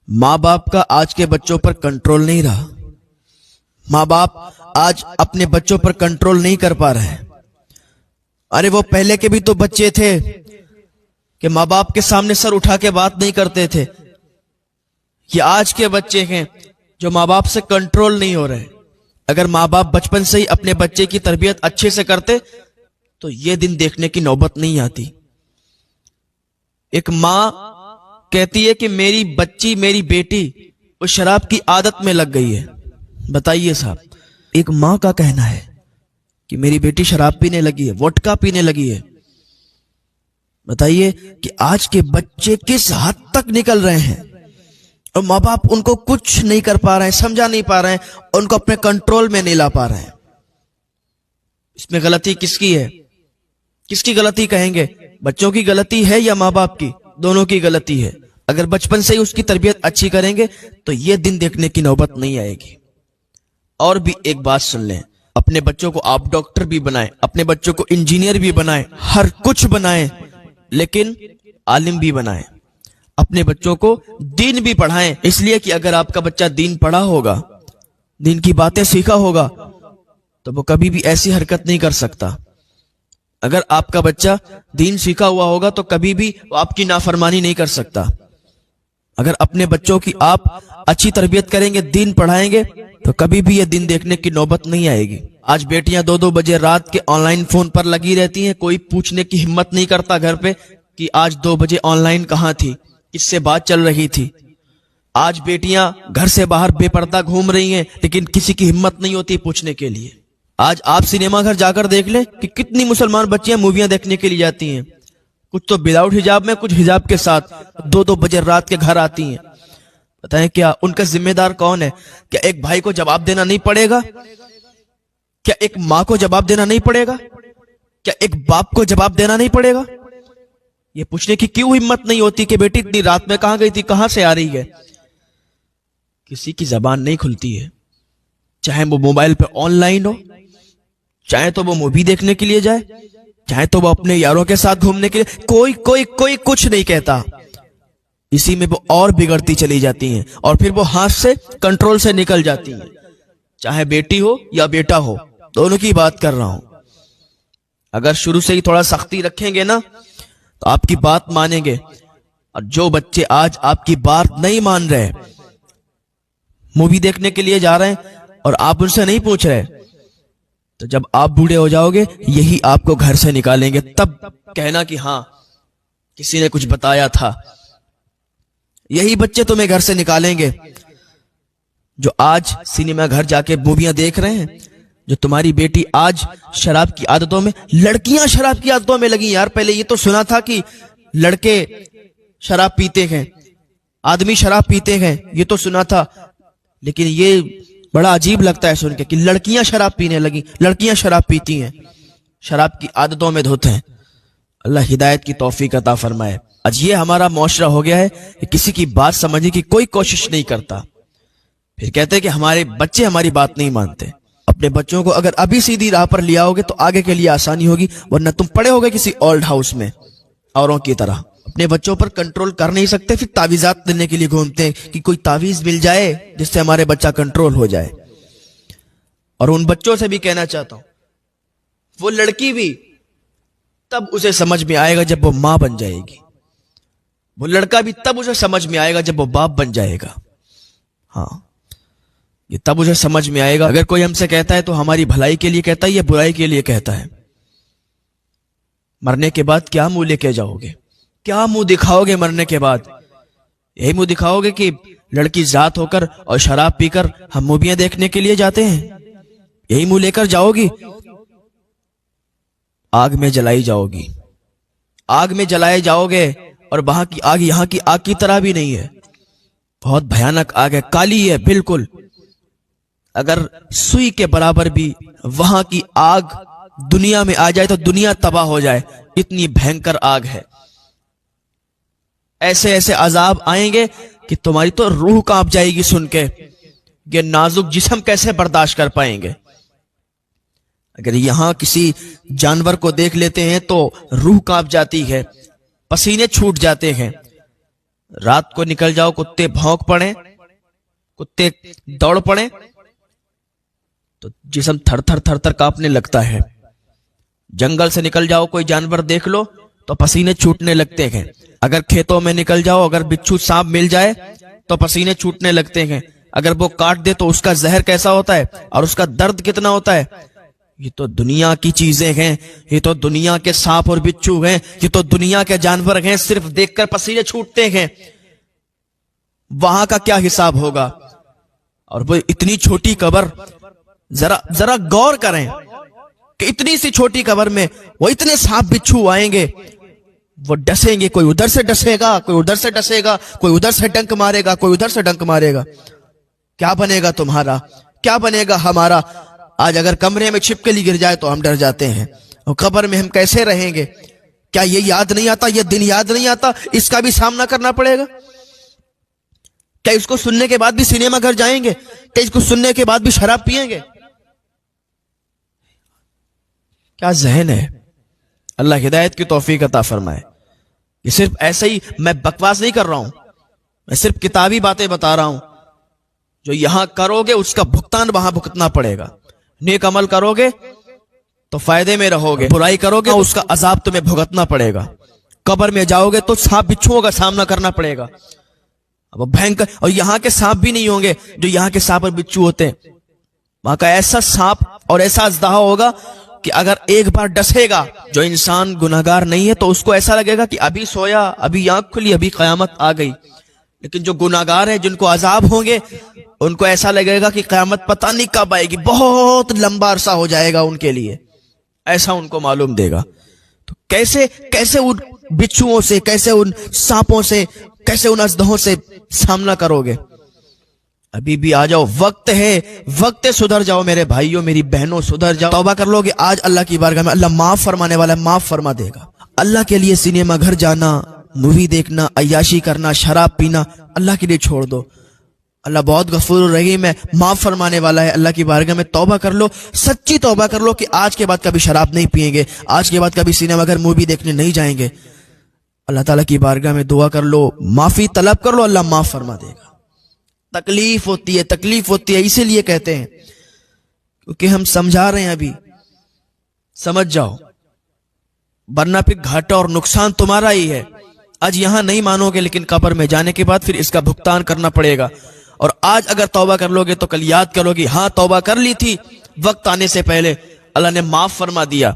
माँ बाप का आज के बच्चों पर कंट्रोल नहीं रहा। माँ बाप आज अपने बच्चों पर कंट्रोल नहीं कर पा रहे हैं। अरे वो पहले के भी तो बच्चे थे कि माँ बाप के सामने सर उठा के बात नहीं करते थे। ये आज के बच्चे हैं जो माँ बाप से कंट्रोल नहीं हो रहे। अगर माँ बाप बचपन से ही अपने बच्चे की तरबियत अच्छे से करते तो ये दिन देखने की नौबत नहीं आती। एक माँ कहती है कि मेरी बच्ची, मेरी बेटी वो शराब की आदत में लग गई है। बताइए साहब, एक माँ का कहना है कि मेरी बेटी शराब पीने लगी है, वोडका पीने लगी है। बताइए कि आज के बच्चे किस हद तक निकल रहे हैं और माँ बाप उनको कुछ नहीं कर पा रहे हैं, समझा नहीं पा रहे हैं, उनको अपने कंट्रोल में नहीं ला पा रहे हैं। इसमें गलती किसकी है? किसकी गलती कहेंगे? बच्चों की गलती है या माँ बाप की? दोनों की गलती है। अगर बचपन से ही उसकी तरबियत अच्छी करेंगे तो ये दिन देखने की नौबत नहीं आएगी। और भी एक बात सुन लें, अपने बच्चों को आप डॉक्टर भी बनाएं, अपने बच्चों को इंजीनियर भी बनाएं, हर कुछ बनाएं, लेकिन आलिम भी बनाएं। अपने बच्चों को दीन भी पढ़ाएं, इसलिए कि अगर आपका बच्चा दीन पढ़ा होगा, दीन की बातें सीखा होगा, तो वो कभी भी ऐसी हरकत नहीं कर सकता। अगर आपका बच्चा दीन सीखा हुआ होगा तो कभी भी वो आपकी नाफरमानी नहीं कर सकता। अगर अपने बच्चों की आप अच्छी तरबियत करेंगे, दीन पढ़ाएंगे, तो कभी भी ये दिन देखने की नौबत नहीं आएगी। आज बेटियां 2-2 बजे रात के ऑनलाइन फोन पर लगी रहती हैं, कोई पूछने की हिम्मत नहीं करता घर पे कि आज 2 बजे ऑनलाइन कहां थी, किससे बात चल रही थी। आज बेटियां घर से बाहर बेपर्दा घूम रही हैं, लेकिन किसी की हिम्मत नहीं होती पूछने के लिए। आज आप सिनेमा घर जाकर देख लें कि कितनी मुसलमान बच्चियां मूवियां देखने के लिए जाती हैं। कुछ तो विदाउट हिजाब में, कुछ हिजाब के साथ 2-2 बजे रात के घर आती हैं। बताएं क्या उनका जिम्मेदार कौन है? क्या एक भाई को जवाब देना नहीं पड़ेगा? क्या एक माँ को जवाब देना नहीं पड़ेगा? क्या एक बाप को जवाब देना नहीं पड़ेगा? ये पूछने की क्यों हिम्मत नहीं होती कि बेटी इतनी रात में कहां गई थी, कहां से आ रही है? किसी की जबान नहीं खुलती है, चाहे वो मोबाइल पे ऑनलाइन हो, चाहे तो वो मूवी देखने के लिए जाए, चाहे तो वो अपने यारों के साथ घूमने के लिए, कोई कोई कोई कुछ नहीं कहता। इसी में वो और बिगड़ती चली जाती हैं और फिर वो हाथ से, कंट्रोल से निकल जाती हैं। चाहे बेटी हो या बेटा हो, दोनों की बात कर रहा हूं। अगर शुरू से ही थोड़ा सख्ती रखेंगे ना तो आपकी बात मानेंगे। और जो बच्चे आज आपकी बात नहीं मान रहे, मूवी देखने के लिए जा रहे हैं और आप उनसे नहीं पूछ रहे, तो जब आप बूढ़े हो जाओगे यही आपको घर से निकालेंगे। तब कहना कि हाँ किसी ने कुछ बताया था। यही बच्चे तुम्हें घर से निकालेंगे जो आज सिनेमा घर जाके मूवियां देख रहे हैं। जो तुम्हारी बेटी आज शराब की आदतों में, लड़कियां शराब की आदतों में लगी। यार पहले ये तो सुना था कि लड़के शराब पीते हैं, आदमी शराब पीते हैं, ये तो सुना था। लेकिन ये बड़ा अजीब लगता है सुन के कि लड़कियां शराब पीने लगी, लड़कियां शराब पीती हैं, शराब की आदतों में धोते हैं। अल्लाह हिदायत की तौफीक अता फरमाए। आज ये हमारा मुआशरा हो गया है कि किसी की बात समझने की कोई कोशिश नहीं करता। फिर कहते हैं कि हमारे बच्चे हमारी बात नहीं मानते। अपने बच्चों को अगर अभी सीधी राह पर लिया होगे तो आगे के लिए आसानी होगी, वरना तुम पड़े होगे किसी ओल्ड हाउस में औरों की तरह। अपने बच्चों पर कंट्रोल कर नहीं सकते, फिर तावीज़ात देने के लिए घूमते हैं कि कोई तावीज़ मिल जाए जिससे हमारे बच्चा कंट्रोल हो जाए। और उन बच्चों से भी कहना चाहता हूं, वो लड़की भी तब उसे समझ में आएगा जब वो मां बन जाएगी, वो लड़का भी तब उसे समझ में आएगा जब वो बाप बन जाएगा। हाँ, ये तब उसे समझ में आएगा। अगर कोई हमसे कहता है तो हमारी भलाई के लिए कहता है या बुराई के लिए कहता है? मरने के बाद क्या मुंह लेके जाओगे, क्या मुंह दिखाओगे मरने के बाद? यही मुंह दिखाओगे कि लड़की जात होकर और शराब पीकर हम मूवियां देखने के लिए जाते हैं? यही मुंह लेकर जाओगी? आग में जलाई जाओगी, आग में जलाए जाओगे। और वहां की आग यहां की आग की तरह भी नहीं है, बहुत भयानक आग है, काली है बिल्कुल। अगर सुई के बराबर भी वहां की आग दुनिया में आ जाए तो दुनिया तबाह हो जाए, इतनी भयंकर आग है। ऐसे ऐसे अजाब आएंगे कि तुम्हारी तो रूह कांप जाएगी सुन के। ये नाजुक जिस्म कैसे बर्दाश्त कर पाएंगे? अगर यहां किसी जानवर को देख लेते हैं तो रूह कांप जाती है, पसीने छूट जाते हैं। रात को निकल जाओ, कुत्ते भौंक पड़े, कुत्ते दौड़ पड़े तो जिस्म थर थर थर थर कांपने लगता है। जंगल से निकल जाओ, कोई जानवर देख लो तो पसीने छूटने लगते हैं। अगर खेतों में निकल जाओ, अगर बिच्छू सांप मिल जाए तो पसीने छूटने लगते हैं। अगर वो काट दे तो उसका जहर कैसा होता है और उसका दर्द कितना होता है। ये तो दुनिया की चीजें हैं, ये तो दुनिया के सांप और बिच्छू हैं, ये तो दुनिया के जानवर हैं, सिर्फ देखकर पसीने छूटते हैं। वहां का क्या हिसाब होगा। और वो इतनी छोटी कब्र, जरा गौर करें कि इतनी सी छोटी कब्र में वो इतने सांप बिच्छू आएंगे, वो डसेंगे, कोई उधर से डसेगा, कोई उधर से डसेगा, कोई उधर से डंक मारेगा, कोई उधर से डंक मारेगा। क्या बनेगा तुम्हारा, क्या बनेगा हमारा। आज अगर कमरे में छिपकली गिर जाए तो हम डर जाते हैं, और कब्र में हम कैसे रहेंगे। क्या ये याद नहीं आता, ये दिन याद नहीं आता, इसका भी सामना करना पड़ेगा। क्या इसको सुनने के बाद भी सिनेमा घर जाएंगे, क्या इसको सुनने के बाद भी शराब पिएंगे। क्या जहन है। अल्लाह हिदायत की तौफीक अता फरमाए। ये सिर्फ ऐसे ही मैं बकवास नहीं कर रहा हूं, मैं सिर्फ किताबी बातें बता रहा हूं। जो यहां करोगे उसका भुगतान वहां भुगतना पड़ेगा। नेक अमल करोगे तो फायदे में रहोगे, बुराई करोगे तो उसका अजाब तुम्हें भुगतना पड़ेगा। कब्र में जाओगे तो सांप बिच्छुओं का सामना करना पड़ेगा। अब भयंकर, और यहां के सांप भी नहीं होंगे जो यहां के सांप और बिच्छू होते हैं। वहां का ऐसा सांप और ऐसा अजदहा होगा कि अगर एक बार डसेगा, जो इंसान गुनाहगार नहीं है तो उसको ऐसा लगेगा कि अभी सोया, अभी आंख खुली, अभी कयामत आ गई। लेकिन जो गुनाहगार है, जिनको अजाब होंगे, उनको ऐसा लगेगा कि कयामत पता नहीं कब आएगी, बहुत लंबा अरसा हो जाएगा उनके लिए, ऐसा उनको मालूम देगा। तो कैसे उन बिच्छुओं से, कैसे उन सांपों से, कैसे उन अजदहों से सामना करोगे। अभी भी आ जाओ, वक्त है, सुधर जाओ मेरे भाइयों, मेरी बहनों, सुधर जाओ, तौबा कर लोगे आज अल्लाह की बारगाह में अल्लाह माफ फरमाने वाला है, माफ फरमा देगा। अल्लाह के लिए सिनेमा घर जाना, मूवी देखना, अय्याशी करना, शराब पीना अल्लाह के लिए छोड़ दो। अल्लाह बहुत गफूर रहीम है, माफ फरमाने वाला है। अल्लाह की बारगाह में तौबा कर लो, सच्ची तौबा कर लो कि आज के बाद कभी शराब नहीं पिएंगे, आज के बाद कभी सिनेमा घर मूवी देखने नहीं जाएंगे। अल्लाह ताला की बारगाह में दुआ कर लो, माफी तलब कर लो, अल्लाह माफ फरमा देगा। तकलीफ होती है, इसीलिए कहते हैं क्योंकि हम समझा रहे हैं। अभी समझ जाओ, वरना फिर घाटा और नुकसान तुम्हारा ही है। आज यहां नहीं मानोगे, लेकिन कब्र में जाने के बाद फिर इसका भुगतान करना पड़ेगा। और आज अगर तौबा कर लोगे तो कल याद करोगे, हाँ तौबा कर ली थी, वक्त आने से पहले अल्लाह ने माफ फरमा दिया।